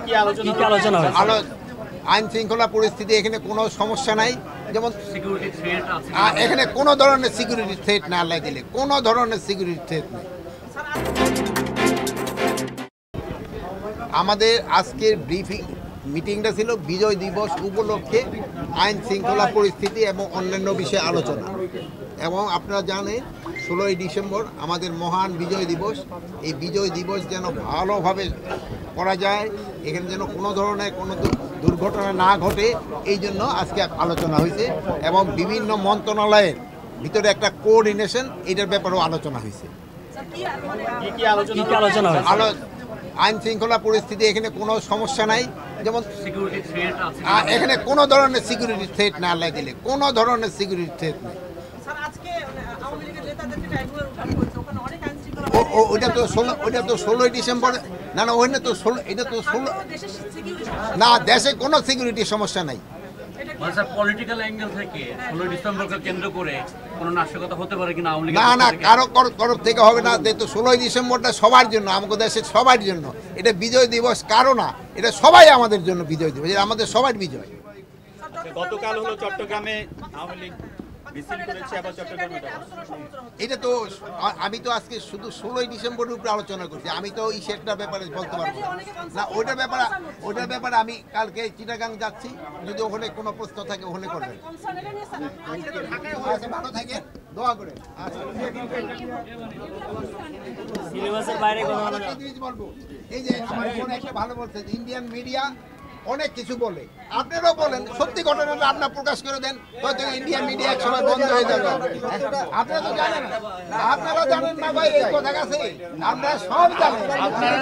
কি আলোচনা হয়েছে? আইন শৃঙ্খলা পরিস্থিতি এখানে কোনো সমস্যা নাই, যেমন এখানে কোনো ধরনের সিকিউরিটি থ্রেট না আল্লাহ দিলে কোনো ধরনের সিকিউরিটি থ্রেট নেই। আমাদের আজকের ব্রিফিং মিটিংটা ছিল বিজয় দিবস উপলক্ষে আইন শৃঙ্খলা পরিস্থিতি এবং অন্যান্য বিষয়ে আলোচনা। এবং আপনারা জানেন 16ই ডিসেম্বর আমাদের মহান বিজয় দিবস। এই বিজয় দিবস যেন ভালোভাবে করা যায়, এখানে যেন কোনো ধরনের কোনো দুর্ঘটনা না ঘটে, এই জন্য আজকে আলোচনা হয়েছে। এবং বিভিন্ন মন্ত্রণালয়ের ভিতরে একটা কোঅর্ডিনেশন, এটার ব্যাপারেও আলোচনা হয়েছে। কি আলোচনা হয়েছে? আইন শৃঙ্খলা পরিস্থিতি এখানে কোনো সমস্যা নাই, যেমন এখানে কোনো ধরনের সিকিউরিটি থ্রেট না আল্লাহ দিলে কোনো ধরনের সিকিউরিটি থ্রেট নেই। ওইটা তো 16ই ডিসেম্বর না, ওইটা তো 16 না, দেশে কোনো সিকিউরিটি সমস্যা নাই। পলিটিক্যাল অ্যাঙ্গেল থেকে 16 ডিসেম্বরকে কেন্দ্র করে কোনো নাশকতা হতে পারে কিনা? না, কারো থেকে হবে না। তো 16ই ডিসেম্বরটা সবার জন্য, আমাদের দেশের সবার জন্য। এটা বিজয় দিবস কারো না, এটা সবাই আমাদের জন্য বিজয় দিবস, এটা আমাদের সবার বিজয়। গতকাল হলো চট্টগ্রামে আওয়ামী লীগ মিছিল করেছে, আবার চট্টগ্রামে এটা তো আমি তো আজকে শুধু 16ই ডিসেম্বরের উপরে আলোচনা করছি, আমি তো এই সেটার ব্যাপারে বলতে পারবো না। ওটার ব্যাপারে আমি কালকে চিটাগাং যাচ্ছি, যদি ওখানে কোনো প্রশ্ন থাকে ওখানে করবেন। ভালো থাকে, দোয়া করে। সিলেবাসের বাইরে কথা বলবো, এই যে আমার ফোনে একটা ভালো বলছে, ইন্ডিয়ান মিডিয়া অনেক কিছু বলে, আপনারাও বলেন, সত্যি ঘটনাটা আপনারা প্রকাশ করে দেন, হয়তো ইন্ডিয়ান মিডিয়া এক সময় বন্ধ হয়ে যাবে। আপনারা তো জানেন, আপনারা জানেন না ভাই, এই কথা কাছে আমরা সব জানেন। আপনারা